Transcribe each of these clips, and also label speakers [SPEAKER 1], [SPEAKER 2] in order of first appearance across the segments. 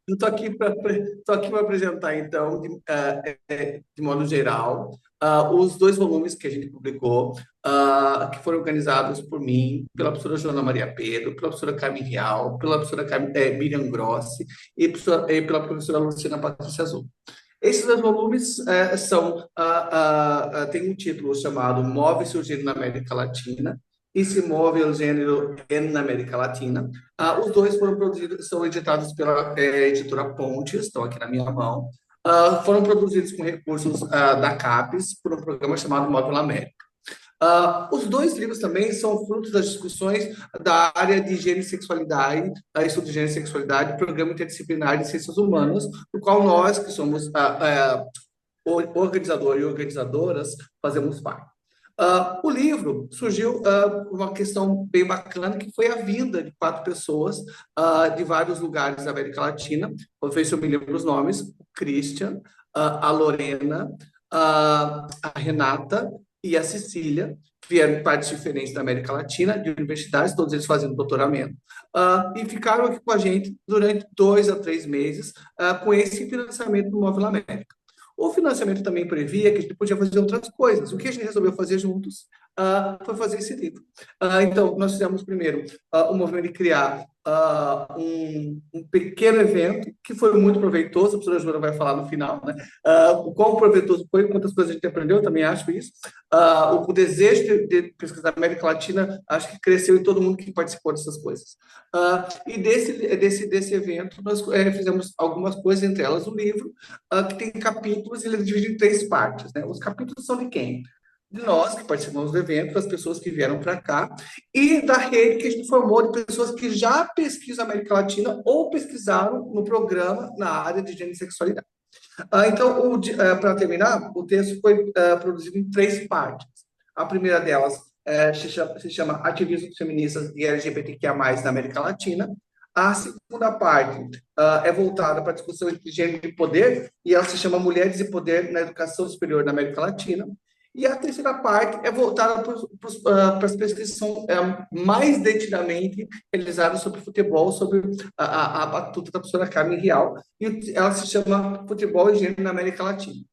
[SPEAKER 1] Eu estou aqui para apresentar, então, de modo geral, os dois volumes que a gente publicou, que foram organizados por mim, pela professora Joana Maria Pedro, pela professora Carmen Rial, pela professora Miriam Grossi e pela professora Luciana Patrícia Azul. Esses dois volumes têm um título chamado Move-se o Gênero na América Latina e Se Move o Gênero na América Latina. Os dois foram produzidos, são editados pela editora Pontes, estão aqui na minha mão. Foram produzidos com recursos da CAPES por um programa chamado Móvel América. Os dois livros também são frutos das discussões da área de gênero e sexualidade, estudo de gênero e sexualidade, programa interdisciplinar de ciências humanas, do qual nós, que somos organizador e organizadoras, fazemos parte. O livro surgiu por uma questão bem bacana, que foi a vinda de 4 pessoas de vários lugares da América Latina. Vou ver se eu me lembro os nomes: o Christian, a Lorena, a Renata e a Cecília, que vieram de partes diferentes da América Latina, de universidades, todos eles fazendo doutoramento, e ficaram aqui com a gente durante 2 a 3 meses, com esse financiamento do Móvel América. O financiamento também previa que a gente podia fazer outras coisas. O que a gente resolveu fazer juntos foi fazer esse livro. Então, nós fizemos primeiro o movimento de criar um pequeno evento, que foi muito proveitoso, a professora Joana vai falar no final, né? O quão proveitoso foi, quantas coisas a gente aprendeu, eu também acho isso. O desejo de pesquisar na América Latina, acho que cresceu em todo mundo que participou dessas coisas. E desse evento, nós fizemos algumas coisas, entre elas o livro, que tem capítulos, ele é dividido em 3 partes, né? Os capítulos são de quem? De nós que participamos do evento, das pessoas que vieram para cá, e da rede que a gente formou de pessoas que já pesquisam a América Latina ou pesquisaram no programa na área de gênero e sexualidade. Então, para terminar, o texto foi produzido em 3 partes. A primeira delas se chama Ativismos Feministas e LGBTQIA+, na América Latina. A segunda parte é voltada para a discussão de gênero e poder, e ela se chama Mulheres e Poder na Educação Superior na América Latina. E a terceira parte é voltada para as pesquisas que são mais detidamente realizadas sobre futebol, sobre a batuta da professora Carmen Rial, e ela se chama Futebol e Gênero na América Latina.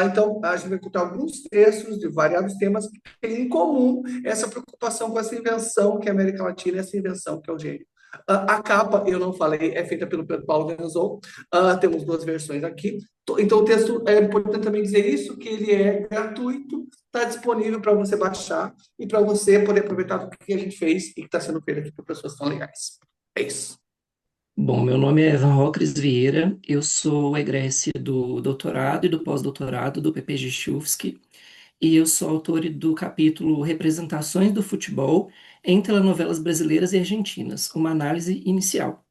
[SPEAKER 1] Então, a gente vai contar alguns textos de variados temas que têm em comum essa preocupação com essa invenção que é a América Latina, essa invenção que é o gênero. A capa, eu não falei, é feita pelo Pedro Paulo Venzon. Temos 2 versões aqui. Então, o texto, é importante também dizer isso, que ele é gratuito, está disponível para você baixar e para você poder aproveitar do que a gente fez e que está sendo feito aqui por pessoas tão legais. É isso.
[SPEAKER 2] Bom, meu nome é Evan Rocres Vieira, eu sou egresse do doutorado e do pós-doutorado do PPG Chufsky, e eu sou autor do capítulo Representações do Futebol em Telenovelas Brasileiras e Argentinas, uma análise inicial.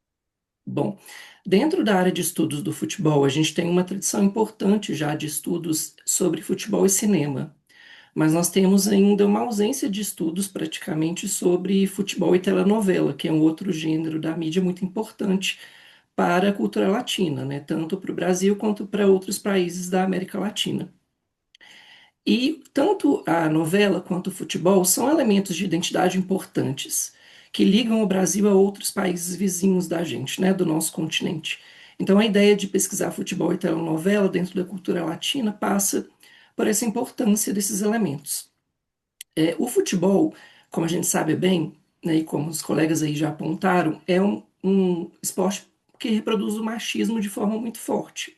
[SPEAKER 2] Bom, dentro da área de estudos do futebol, a gente tem uma tradição importante já de estudos sobre futebol e cinema, mas nós temos ainda uma ausência de estudos praticamente sobre futebol e telenovela, que é um outro gênero da mídia muito importante para a cultura latina, né? Tanto para o Brasil quanto para outros países da América Latina. E tanto a novela quanto o futebol são elementos de identidade importantes que ligam o Brasil a outros países vizinhos da gente, né, do nosso continente. Então, a ideia de pesquisar futebol e telenovela dentro da cultura latina passa por essa importância desses elementos. O futebol, como a gente sabe bem, né, e como os colegas aí já apontaram, é um esporte que reproduz o machismo de forma muito forte.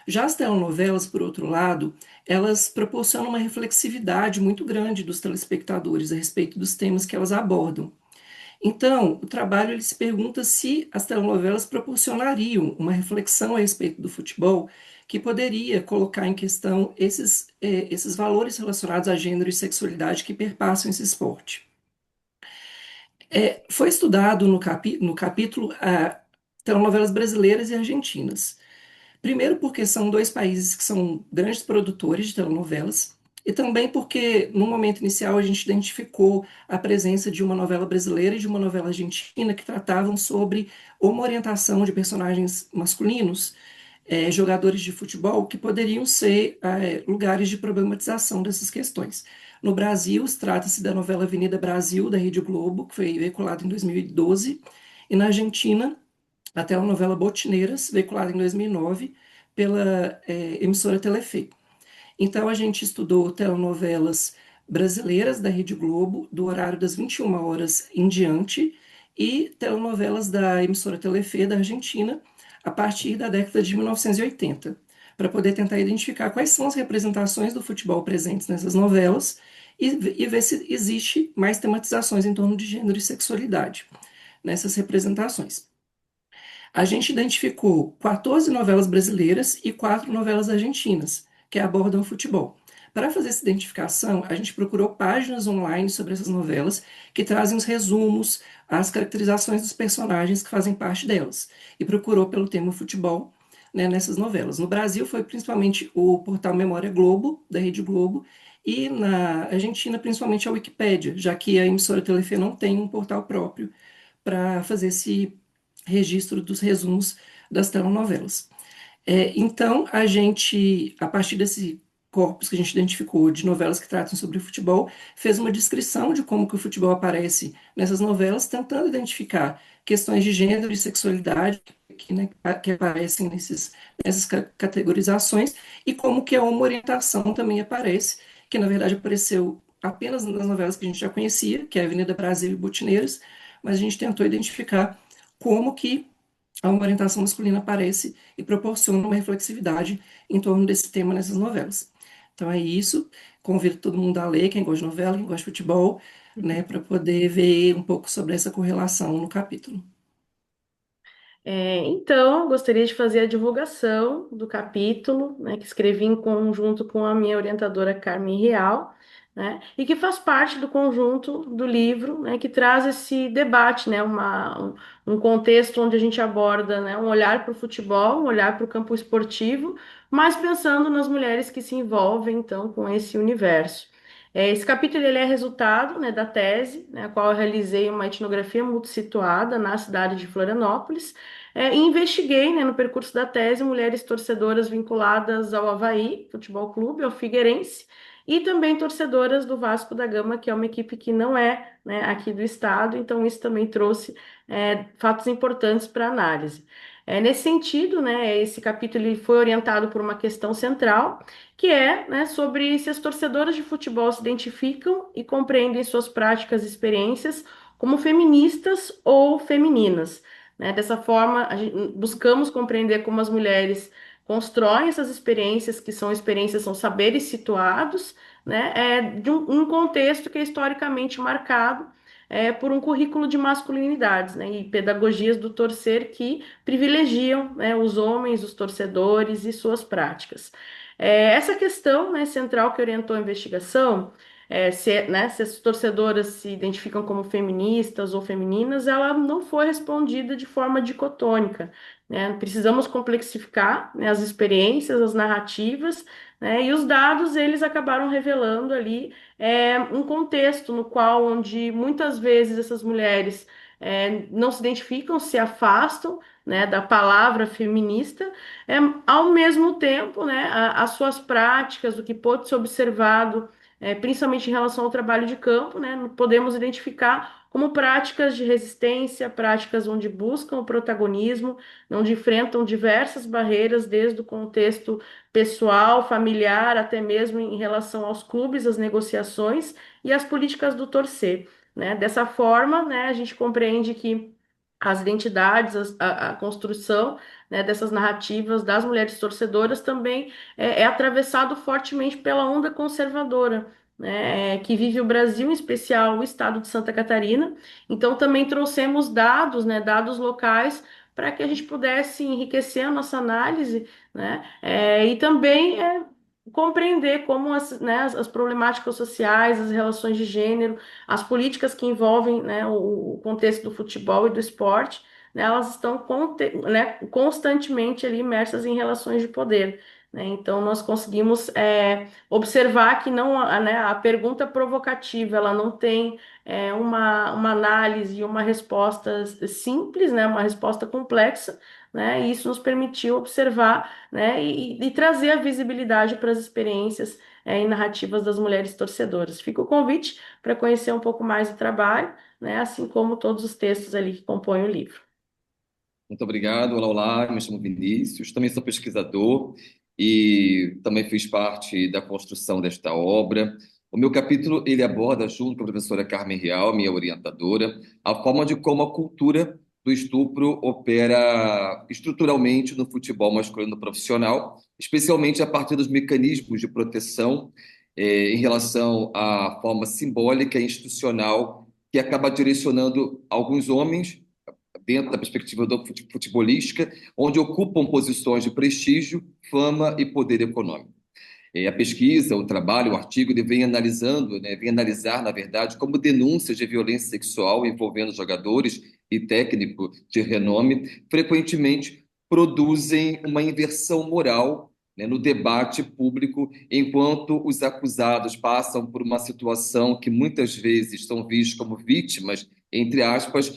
[SPEAKER 2] Já as telenovelas, por outro lado, elas proporcionam uma reflexividade muito grande dos telespectadores a respeito dos temas que elas abordam. Então, o trabalho ele se pergunta se as telenovelas proporcionariam uma reflexão a respeito do futebol que poderia colocar em questão esses valores relacionados a gênero e sexualidade que perpassam esse esporte. Foi estudado no capítulo telenovelas brasileiras e argentinas. Primeiro, porque são 2 países que são grandes produtores de telenovelas, e também porque, no momento inicial, a gente identificou a presença de uma novela brasileira e de uma novela argentina que tratavam sobre uma orientação de personagens masculinos, jogadores de futebol, que poderiam ser lugares de problematização dessas questões. No Brasil, trata-se da novela Avenida Brasil, da Rede Globo, que foi veiculada em 2012, e na Argentina a telenovela Botineiras, veiculada em 2009 pela emissora Telefe. Então, a gente estudou telenovelas brasileiras da Rede Globo, do horário das 21 horas em diante, e telenovelas da emissora Telefe da Argentina, a partir da década de 1980, para poder tentar identificar quais são as representações do futebol presentes nessas novelas e ver se existe mais tematizações em torno de gênero e sexualidade nessas representações. A gente identificou 14 novelas brasileiras e 4 novelas argentinas que abordam o futebol. Para fazer essa identificação, a gente procurou páginas online sobre essas novelas que trazem os resumos, as caracterizações dos personagens que fazem parte delas, e procurou pelo tema futebol, né, nessas novelas. No Brasil foi principalmente o portal Memória Globo, da Rede Globo, e na Argentina principalmente a Wikipédia, já que a emissora Telefe não tem um portal próprio para fazer esse registro dos resumos das telenovelas. Então, a gente, a partir desse corpus que a gente identificou de novelas que tratam sobre o futebol, fez uma descrição de como que o futebol aparece nessas novelas, tentando identificar questões de gênero e sexualidade que aparecem nessas categorizações e como que a homoorientação também aparece, que na verdade apareceu apenas nas novelas que a gente já conhecia, que é Avenida Brasil e Botineiras, mas a gente tentou identificar como que a uma orientação masculina aparece e proporciona uma reflexividade em torno desse tema nessas novelas. Então é isso. Convido todo mundo a ler, quem gosta de novela, quem gosta de futebol, né, para poder ver um pouco sobre essa correlação no capítulo.
[SPEAKER 3] Então, gostaria de fazer a divulgação do capítulo, né, que escrevi em conjunto com a minha orientadora Carmen Real, né, e que faz parte do conjunto do livro, né, que traz esse debate, né, um contexto onde a gente aborda, né, um olhar para o futebol, um olhar para o campo esportivo, mas pensando nas mulheres que se envolvem, então, com esse universo. Esse capítulo ele é resultado, né, da tese, né, a qual eu realizei uma etnografia multissituada na cidade de Florianópolis, e investiguei, né, no percurso da tese, mulheres torcedoras vinculadas ao Avaí Futebol Clube, ao Figueirense, e também torcedoras do Vasco da Gama, que é uma equipe que não é, né, aqui do estado, então isso também trouxe fatos importantes para análise. Nesse sentido, né, esse capítulo ele foi orientado por uma questão central, que é, né, sobre se as torcedoras de futebol se identificam e compreendem suas práticas e experiências como feministas ou femininas. Né? Dessa forma, buscamos compreender como as mulheres constroem essas experiências, que são experiências, são saberes situados, né? De um contexto que é historicamente marcado por um currículo de masculinidades, né? E pedagogias do torcer que privilegiam, né, os homens, os torcedores e suas práticas. Essa questão, né, central que orientou a investigação se as torcedoras se identificam como feministas ou femininas, ela não foi respondida de forma dicotônica, né? Precisamos complexificar, né, as experiências, as narrativas, né? E os dados, eles acabaram revelando ali um contexto no qual, onde muitas vezes essas mulheres não se identificam, se afastam, né, da palavra feminista, ao mesmo tempo, né, as suas práticas, o que pôde ser observado principalmente em relação ao trabalho de campo, né, podemos identificar como práticas de resistência, práticas onde buscam o protagonismo, onde enfrentam diversas barreiras, desde o contexto pessoal, familiar, até mesmo em relação aos clubes, as negociações e as políticas do torcer. Né? Dessa forma, né, a gente compreende que as identidades, a construção, né, dessas narrativas das mulheres torcedoras também é atravessado fortemente pela onda conservadora, né, que vive o Brasil, em especial o estado de Santa Catarina. Então, também trouxemos dados, né, dados locais, para que a gente pudesse enriquecer a nossa análise, né, e também compreender como as problemáticas sociais, as relações de gênero, as políticas que envolvem, né, o contexto do futebol e do esporte, né, elas estão constantemente ali imersas em relações de poder. Né? Então, nós conseguimos observar que não, né, a pergunta provocativa ela não tem uma análise e uma resposta simples, né, uma resposta complexa, né, e isso nos permitiu observar, né, e trazer a visibilidade para as experiências e narrativas das mulheres torcedoras. Fica o convite para conhecer um pouco mais do trabalho, né, assim como todos os textos ali que compõem o livro.
[SPEAKER 4] Muito obrigado. Olá, olá. Me chamo Vinícius. Também sou pesquisador e também fiz parte da construção desta obra. O meu capítulo, ele aborda, junto com a professora Carmen Real, minha orientadora, a forma de como a cultura do estupro opera estruturalmente no futebol masculino profissional, especialmente a partir dos mecanismos de proteção, em relação à forma simbólica e institucional que acaba direcionando alguns homens dentro da perspectiva do futebolística, onde ocupam posições de prestígio, fama e poder econômico. A pesquisa, o trabalho, o artigo, ele vem analisando, né, vem analisar, na verdade, como denúncias de violência sexual envolvendo jogadores e técnicos de renome frequentemente produzem uma inversão moral, né, no debate público, enquanto os acusados passam por uma situação que muitas vezes são vistos como vítimas, entre aspas,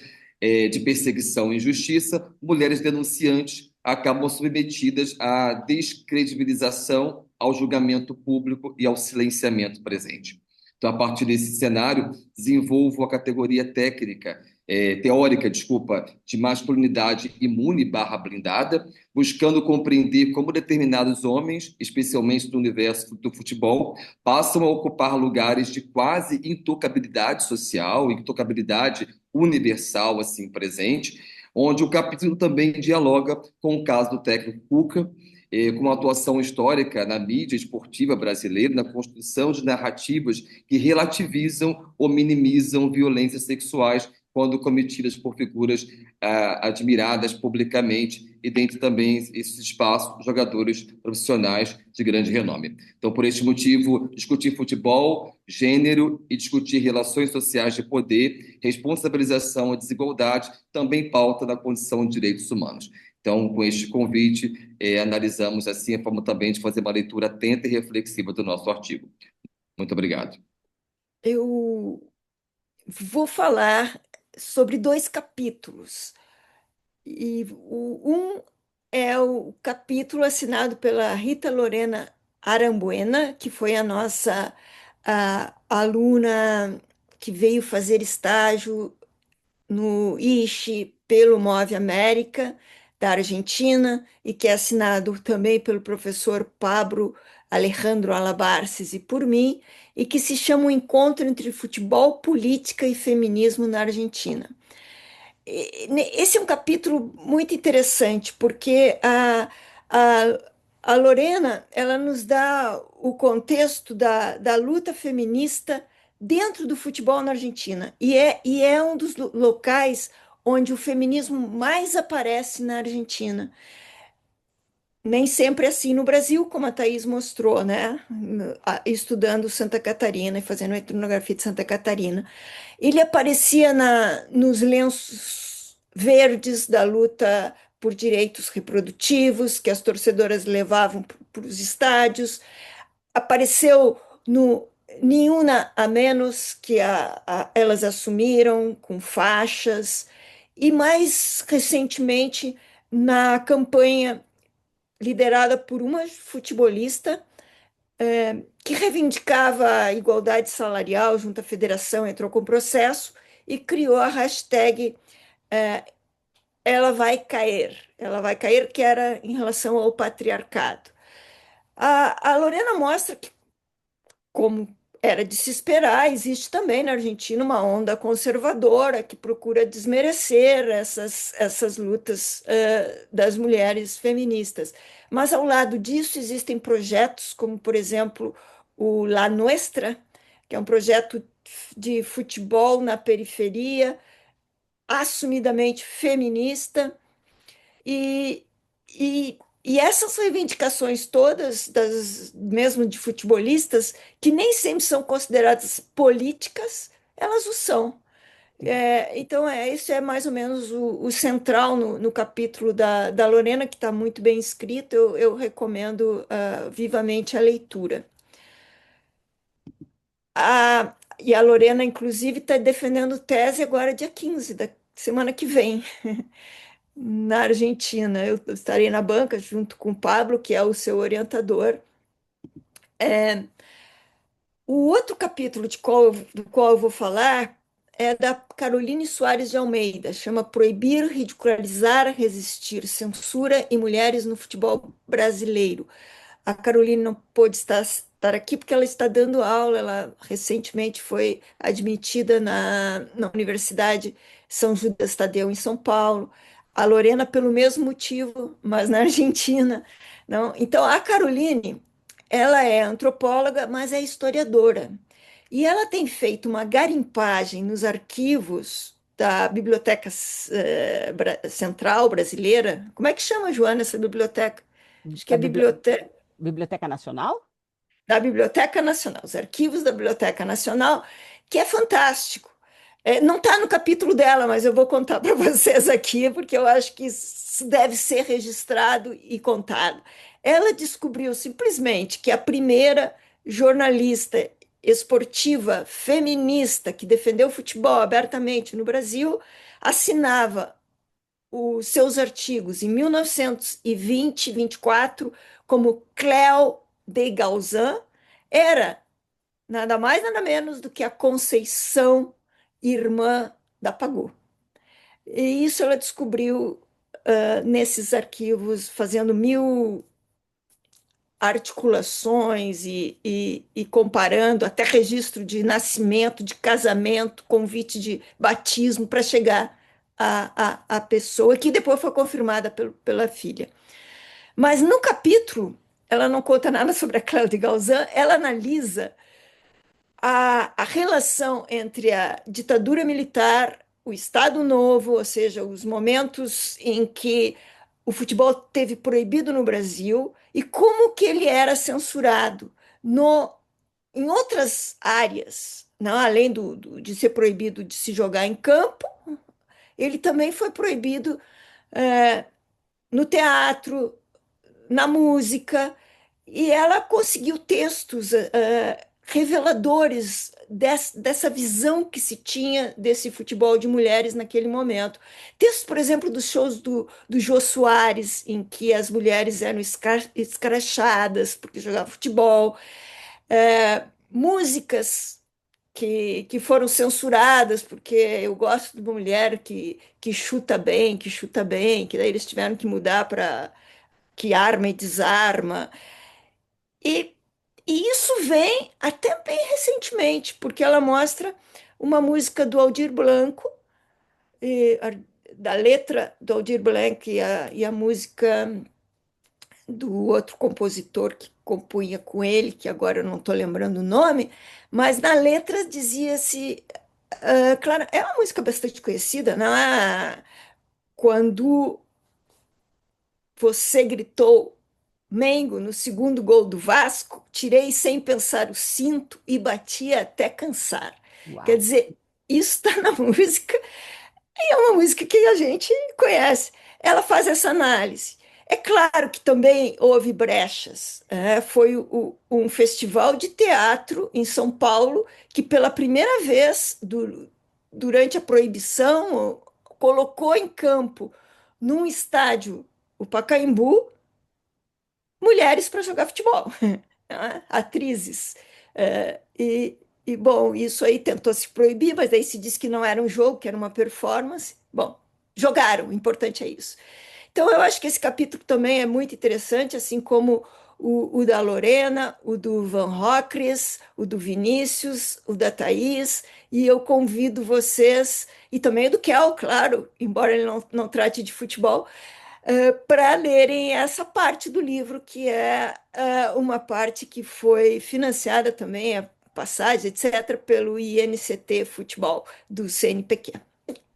[SPEAKER 4] de perseguição e injustiça, mulheres denunciantes acabam submetidas à descredibilização, ao julgamento público e ao silenciamento presente. Então, a partir desse cenário, desenvolvo a categoria teórica, desculpa, de masculinidade imune barra blindada, buscando compreender como determinados homens, especialmente no universo do futebol, passam a ocupar lugares de quase intocabilidade social, intocabilidade universal, assim, presente, onde o capítulo também dialoga com o caso do técnico Cuca, com uma atuação histórica na mídia esportiva brasileira, na construção de narrativas que relativizam ou minimizam violências sexuais quando cometidas por figuras admiradas publicamente e dentro também esses espaços, jogadores profissionais de grande renome. Então, por este motivo, discutir futebol, gênero e discutir relações sociais de poder, responsabilização e desigualdade também pauta da condição de direitos humanos. Então, com este convite, analisamos assim a forma também de fazer uma leitura atenta e reflexiva do nosso artigo. Muito obrigado.
[SPEAKER 5] Eu vou falar sobre dois capítulos. Um é o capítulo assinado pela Rita Lorena Arambuena, que foi a nossa aluna que veio fazer estágio no ISHE pelo Move América, da Argentina, e que é assinado também pelo professor Pablo Alejandro Alabarces e por mim, e que se chama O Encontro entre Futebol, Política e Feminismo na Argentina. Esse é um capítulo muito interessante, porque a Lorena ela nos dá o contexto da luta feminista dentro do futebol na Argentina. E é um dos locais onde o feminismo mais aparece na Argentina. Nem sempre é assim no Brasil, como a Thaís mostrou, né? Estudando Santa Catarina e fazendo a etnografia de Santa Catarina. Ele aparecia nos lenços verdes da luta por direitos reprodutivos, que as torcedoras levavam para os estádios. Apareceu no Nenhuma a Menos, que elas assumiram com faixas. E mais recentemente, na campanha liderada por uma futebolista que reivindicava a igualdade salarial junto à federação, entrou com processo e criou a hashtag Ela vai cair, que era em relação ao patriarcado. A Lorena mostra que, como era de se esperar, existe também na Argentina uma onda conservadora que procura desmerecer essas lutas das mulheres feministas. Mas, ao lado disso, existem projetos como, por exemplo, o La Nuestra, que é um projeto de futebol na periferia, assumidamente feminista, e, e essas reivindicações todas, mesmo de futebolistas, que nem sempre são consideradas políticas, elas o são. Então, isso é mais ou menos o central no capítulo da Lorena, que está muito bem escrito. Eu recomendo vivamente a leitura. E a Lorena, inclusive, está defendendo tese agora, dia 15, da semana que vem, na Argentina. Eu estarei na banca junto com o Pablo, que é o seu orientador. O outro capítulo do qual eu vou falar é da Caroline Soares de Almeida, chama Proibir, Ridicularizar, Resistir, Censura e Mulheres no Futebol Brasileiro. A Caroline não pôde estar aqui porque ela está dando aula, ela recentemente foi admitida na Universidade São Judas Tadeu, em São Paulo. A Lorena, pelo mesmo motivo, mas na Argentina. Não? Então, a Caroline, ela é antropóloga, mas é historiadora. E ela tem feito uma garimpagem nos arquivos da Biblioteca Central Brasileira. Como é que chama, Joana, essa biblioteca? Acho que
[SPEAKER 6] Da
[SPEAKER 5] é biblioteca
[SPEAKER 6] Biblioteca Nacional?
[SPEAKER 5] da Biblioteca Nacional, os arquivos da Biblioteca Nacional, que é fantástico. Não está no capítulo dela, mas eu vou contar para vocês aqui, porque eu acho que isso deve ser registrado e contado. Ela descobriu simplesmente que a primeira jornalista esportiva feminista que defendeu o futebol abertamente no Brasil assinava os seus artigos em 1920, 24, como Cléo de Gauzan, era nada mais, nada menos do que a Conceição, irmã da Pagô. E isso ela descobriu nesses arquivos, fazendo mil articulações e comparando até registro de nascimento, de casamento, convite de batismo para chegar à pessoa, que depois foi confirmada pela filha. Mas no capítulo, ela não conta nada sobre a Clélia Gauzan, ela analisa a relação entre a ditadura militar, o Estado Novo, ou seja, os momentos em que o futebol teve proibido no Brasil e como que ele era censurado em outras áreas, não? Além de ser proibido de se jogar em campo, ele também foi proibido no teatro, na música, e ela conseguiu textos reveladores dessa visão que se tinha desse futebol de mulheres naquele momento. Textos, por exemplo, dos shows do Jô Soares, em que as mulheres eram escrachadas porque jogavam futebol, músicas que foram censuradas, porque eu gosto de uma mulher que chuta bem, que daí eles tiveram que mudar para que arma e desarma. E, e isso vem até bem recentemente, porque ela mostra uma música do Aldir Blanco, da letra do Aldir Blanc e a música do outro compositor que compunha com ele, que agora eu não estou lembrando o nome, mas na letra dizia-se, claro, é uma música bastante conhecida, não é? Quando você gritou Mengo no segundo gol do Vasco, tirei sem pensar o cinto e bati até cansar. Quer
[SPEAKER 6] Uau!
[SPEAKER 5] dizer, isso está na música e é uma música que a gente conhece. Ela faz essa análise. É claro que também houve brechas. Foi um festival de teatro em São Paulo que, pela primeira vez durante a proibição, colocou em campo, num estádio, o Pacaembu, mulheres para jogar futebol, né? Atrizes. Bom, isso aí tentou se proibir, mas aí se disse que não era um jogo, que era uma performance. Bom, jogaram, o importante é isso. Então, eu acho que esse capítulo também é muito interessante, assim como o da Lorena, o do Van Rocres, o do Vinícius, o da Thaís, e eu convido vocês, e também o do Kel, claro, embora ele não trate de futebol, para lerem essa parte do livro, que é uma parte que foi financiada também, a passagem, etc., pelo INCT Futebol do CNPq.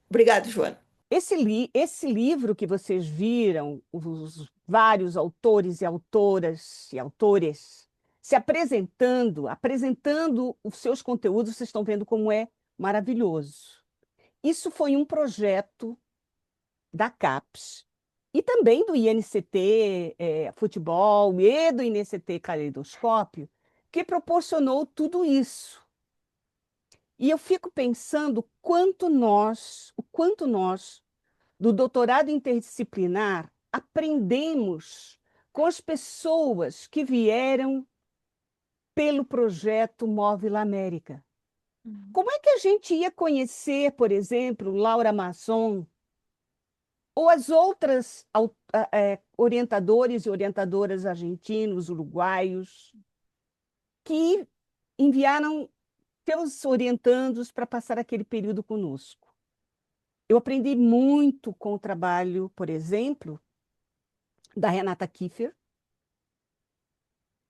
[SPEAKER 5] Obrigado, Joana.
[SPEAKER 6] Esse livro que vocês viram, os vários autores e autoras e autores se apresentando os seus conteúdos, vocês estão vendo como é maravilhoso. Isso foi um projeto da CAPES e também do INCT Futebol e do INCT Caleidoscópio, que proporcionou tudo isso. E eu fico pensando o quanto nós, do doutorado interdisciplinar, aprendemos com as pessoas que vieram pelo projeto Móvel América. Como é que a gente ia conhecer, por exemplo, Laura Masson ou as outras orientadores e orientadoras argentinos, uruguaios, que enviaram seus orientandos para passar aquele período conosco? Eu aprendi muito com o trabalho, por exemplo, da Renata Kiefer,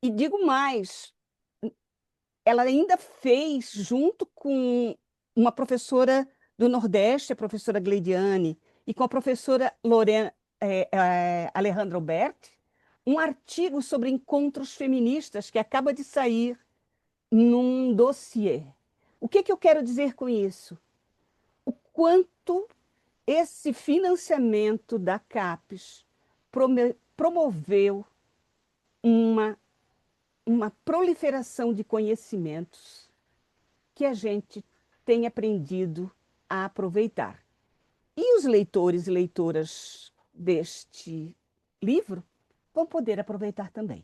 [SPEAKER 6] e digo mais, ela ainda fez, junto com uma professora do Nordeste, a professora Gleidiane, e com a professora Alejandra Alberti, um artigo sobre encontros feministas que acaba de sair num dossiê. O que eu quero dizer com isso? O quanto esse financiamento da CAPES promoveu uma proliferação de conhecimentos que a gente tem aprendido a aproveitar. E os leitores e leitoras deste livro vão poder aproveitar também.